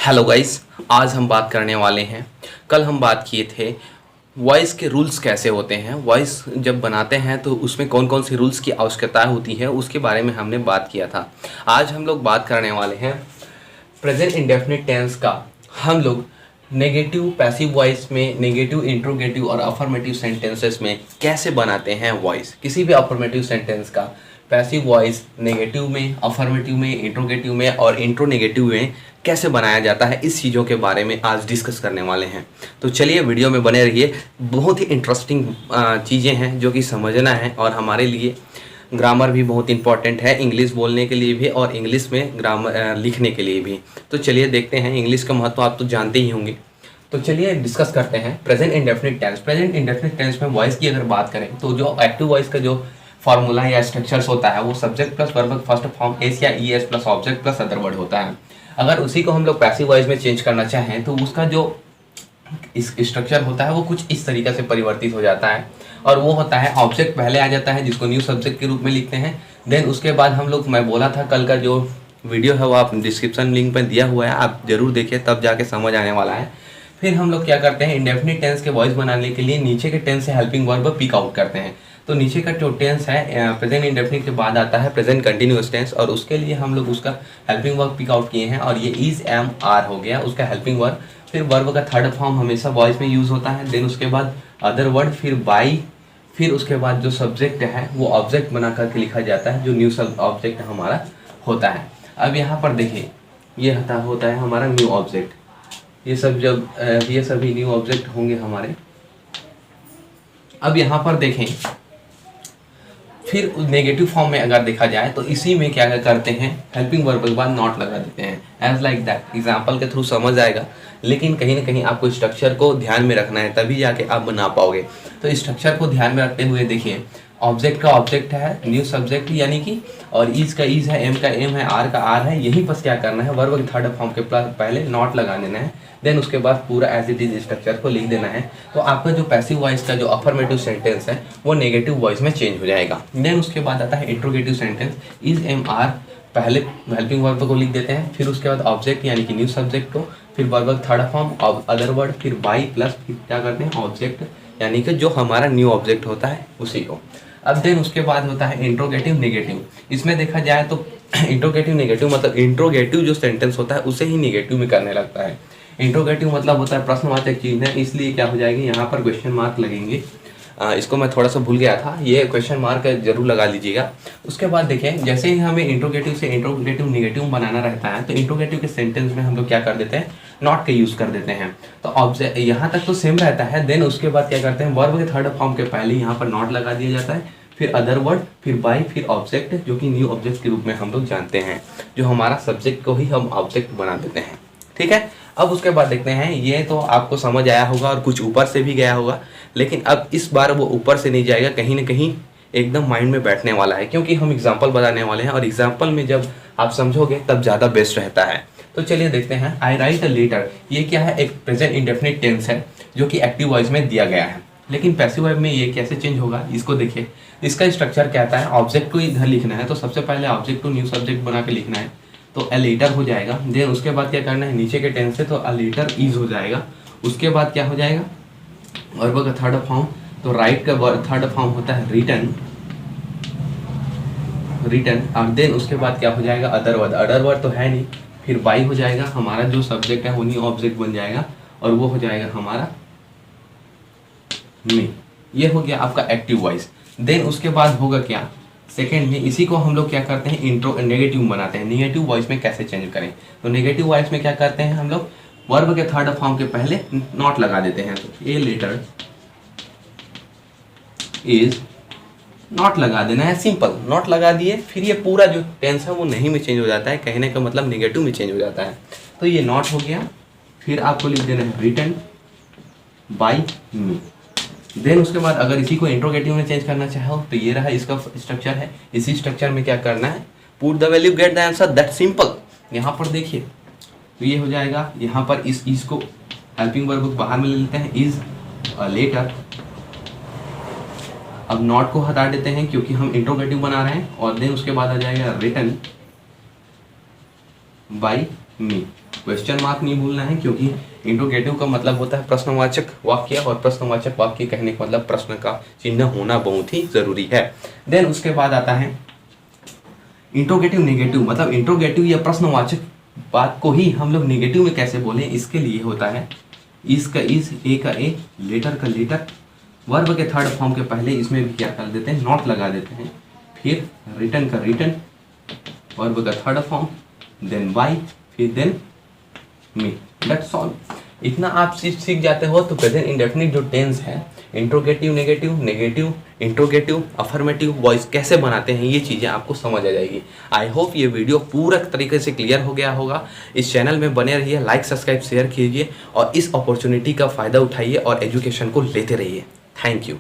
Hello guys, आज हम बात करने वाले हैं। कल हम बात किए थे वॉइस के रूल्स कैसे होते हैं। वॉइस जब बनाते हैं तो उसमें कौन कौन से रूल्स की आवश्यकता होती है उसके बारे में हमने बात किया था। आज हम लोग बात करने वाले हैं प्रेजेंट इंडेफिनिट टेंस का। हम लोग नेगेटिव पैसिव वॉइस में, नेगेटिव इंट्रोगेटिव और अफर्मेटिव सेंटेंसेस में कैसे बनाते हैं वॉइस। किसी भी अफर्मेटिव सेंटेंस का पैसिव वॉइस नेगेटिव में, अफर्मेटिव में, इंट्रोगेटिव में और इंट्रोनेगेटिव में कैसे बनाया जाता है, इस चीज़ों के बारे में आज डिस्कस करने वाले हैं। तो चलिए वीडियो में बने रहिए। बहुत ही इंटरेस्टिंग चीज़ें हैं जो कि समझना है और हमारे लिए ग्रामर भी बहुत इंपॉर्टेंट है, इंग्लिश बोलने के लिए भी और इंग्लिश में ग्रामर लिखने के लिए भी। तो चलिए देखते हैं। इंग्लिश का महत्व आप तो जानते ही होंगे। तो चलिए डिस्कस करते हैं present indefinite tense. Present indefinite tense में वॉइस की अगर बात करें तो जो एक्टिव वॉइस का जो फॉर्मूला या स्ट्रक्चर्स होता है वो subject plus verb first form S या E S plus object plus other word होता है। अगर उसी को हम लोग पैसिव वॉइस में चेंज करना चाहें तो उसका जो इस स्ट्रक्चर होता है वो कुछ इस तरीके से परिवर्तित हो जाता है और वो होता है ऑब्जेक्ट पहले आ जाता है जिसको न्यू सब्जेक्ट के रूप में लिखते हैं। देन उसके बाद हम लोग, मैं बोला था कल का जो वीडियो है वो आप डिस्क्रिप्शन लिंक पर दिया हुआ है, आप जरूर देखिए तब जाके समझ आने वाला है। फिर हम लोग क्या करते हैं, इंडेफिनिट टेंस के वॉइस बनाने के लिए नीचे के टेंस से हेल्पिंग वर्ब पिक आउट करते हैं। तो नीचे का जो टेंस है प्रेजेंट इंडेफिनिट के बाद आता है प्रेजेंट कंटिन्यूअस टेंस और उसके लिए हम लोग उसका हेल्पिंग वर्ब पिक आउट किए हैं और ये इज एम आर हो गया उसका हेल्पिंग वर्ब। फिर वर्ब का थर्ड फॉर्म हमेशा वॉइस में यूज़ होता है। देन उसके बाद अदर वर्ड, फिर बाई, फिर उसके बाद जो सब्जेक्ट है वो ऑब्जेक्ट बना करके लिखा जाता है जो न्यू सब ऑब्जेक्ट हमारा होता है। अब यहाँ पर देखिए ये होता है हमारा न्यू ऑब्जेक्ट। ये सब जब ये सभी न्यू ऑब्जेक्ट होंगे हमारे। अब यहाँ पर देखें, फिर नेगेटिव फॉर्म में अगर देखा जाए तो इसी में क्या करते हैं, हेल्पिंग वर्ब के बाद नॉट लगा देते हैं। एज लाइक दैट एग्जाम्पल के थ्रू समझ आएगा, लेकिन कहीं ना कहीं आपको स्ट्रक्चर को ध्यान में रखना है तभी जाके आप बना पाओगे। तो स्ट्रक्चर को ध्यान में रखते हुए देखिए, ऑब्जेक्ट का ऑब्जेक्ट है, न्यू सब्जेक्ट यानी कि, और ईज का ईज है, एम का एम है, आर का आर है। यहीं पर क्या करना है, वर्ब के थर्ड फॉर्म के पहले नॉट लगा देना है। देन उसके बाद पूरा एज इट इज स्ट्रक्चर को लिख देना है। तो आपका जो पैसिव वॉइस का जो अफर्मेटिव सेंटेंस है वो नेगेटिव वॉइस में चेंज हो जाएगा। देन उसके बाद आता है interrogative sentence. Is am are पहले हेल्पिंग वर्ब को लिख देते हैं, फिर उसके बाद ऑब्जेक्ट यानी कि न्यू सब्जेक्ट को, फिर verb third form other word, फिर बाई प्लस फिर क्या करते हैं ऑब्जेक्ट यानी कि जो हमारा न्यू ऑब्जेक्ट होता है उसी को। अब देन उसके बाद होता है इंट्रोगेटिव नेगेटिव। इसमें देखा जाए तो इंट्रोगेटिव नेगेटिव मतलब इंट्रोगेटिव जो सेंटेंस होता है उसे ही नेगेटिव में करने लगता है। इंट्रोगेटिव मतलब होता है प्रश्नवाचक चिन्ह है, इसलिए क्या हो जाएगी यहाँ पर क्वेश्चन मार्क लगेंगे। इसको मैं थोड़ा सा भूल गया था, ये क्वेश्चन मार्क जरूर लगा लीजिएगा। उसके बाद देखें, जैसे ही हमें इंट्रोगेटिव से इंट्रोगेटिव नेगेटिव बनाना रहता है तो इंट्रोगेटिव के सेंटेंस में हम लोग क्या कर देते हैं, नॉट का यूज़ कर देते हैं। तो ऑब्जेक्ट यहाँ तक तो सेम रहता है। देन उसके बाद क्या करते हैं, वर्ब के थर्ड फॉर्म के पहले यहाँ पर नॉट लगा दिया जाता है, फिर अदर वर्ड, फिर बाई, फिर ऑब्जेक्ट जो कि न्यू ऑब्जेक्ट के रूप में हम लोग जानते हैं, जो हमारा सब्जेक्ट को ही हम ऑब्जेक्ट बना देते हैं। ठीक है। अब उसके बाद देखते हैं, ये तो आपको समझ आया होगा और कुछ ऊपर से भी गया होगा, लेकिन अब इस बार वो ऊपर से नहीं जाएगा, कहीं ना कहीं एकदम माइंड में बैठने वाला है क्योंकि हम एग्जाम्पल बताने वाले हैं और एग्जाम्पल में जब आप समझोगे तब ज़्यादा बेस्ट रहता है। तो चलिए देखते हैं, आई राइट अ लेटर। ये क्या है, एक प्रेजेंट इंडेफिनिट टेंस है जो कि एक्टिव वॉइस में दिया गया है, लेकिन पैसिव वॉइस में ये कैसे चेंज होगा इसको देखिए। इसका स्ट्रक्चर कहता है ऑब्जेक्ट को इधर लिखना है, तो सबसे पहले ऑब्जेक्ट को न्यू सब्जेक्ट बना के लिखना है, तो अ लेटर हो जाएगा। देन उसके बाद क्या करना है, नीचे के टेंस से तो अ लेटर इज हो जाएगा। उसके बाद क्या हो जाएगा, वर्ब का थर्ड फॉर्म, तो राइट का थर्ड फॉर्म होता है रिटन, और देन उसके बाद क्या हो जाएगा, अदर वर्ड तो है नहीं, फिर बाई हो जाएगा, हमारा जो सब्जेक्ट है वो न्यू ऑब्जेक्ट बन जाएगा और वो हो जाएगा हमारा मी। ये हो गया आपका एक्टिव वॉइस। देन उसके बाद होगा क्या, सेकेंड में इसी को हम लोग क्या करते हैं, नेगेटिव बनाते हैं। नेगेटिव वॉइस में कैसे चेंज करें, तो नेगेटिव वॉइस में क्या करते हैं हम लोग, वर्ब के थर्ड फॉर्म के पहले नॉट लगा देते हैं। तो ए लेटर इज नॉट लगा देना है, सिंपल नॉट लगा दिए, फिर ये पूरा जो टेंस है वो नहीं में चेंज हो जाता है, कहने का मतलब नेगेटिव में चेंज हो जाता है। तो ये नॉट हो गया, फिर आपको लिख देना है रिटन बाई मी। देन उसके बाद अगर इसी को इंट्रोगेटिव में चेंज करना चाहो तो ये रहा इसका स्ट्रक्चर है। इसी स्ट्रक्चर में क्या करना है, put the value get the answer, that simple. यहाँ पर देखिए तो ये हो जाएगा, यहाँ पर इस को हेल्पिंग वर्ब बाहर में ले लेते हैं, इज अ लेटर। अब नॉट को हटा देते हैं क्योंकि हम इंट्रोगेटिव बना रहे हैं, और देन उसके बाद आ जाएगा written by me. Question mark नहीं भूलना है, क्योंकि इंट्रोगेटिव का मतलब होता है प्रश्नवाचक वाक्य, और प्रश्नवाचक वाक्य कहने का मतलब प्रश्न का चिन्ह होना बहुत ही जरूरी है। देन उसके बाद आता है इंट्रोगेटिव नेगेटिव, मतलब इंट्रोगेटिव या प्रश्नवाचक बात को ही हम लोग नेगेटिव में कैसे बोलें, इसके लिए होता है इस का इस, ए का ए, लेटर का लेटर, वर्ब के थर्ड फॉर्म के पहले इसमें भी क्या कर देते हैं, नॉट लगा देते हैं, फिर रिटर्न का रिटर्न, वर्ब का थर्ड फॉर्म, देन बाई, फिर देन मी, दैट्स ऑल। इतना आप सीख जाते हो तो प्रेजेंट इंडेफिनिट जो टेंस है, interrogative negative, negative interrogative, affirmative voice कैसे बनाते हैं, ये चीज़ें आपको समझ आ जाएगी। आई होप ये वीडियो पूरा तरीके से क्लियर हो गया होगा। इस चैनल में बने रहिए, लाइक सब्सक्राइब शेयर कीजिए और इस अपॉर्चुनिटी का फ़ायदा उठाइए और एजुकेशन को लेते रहिए। Thank you.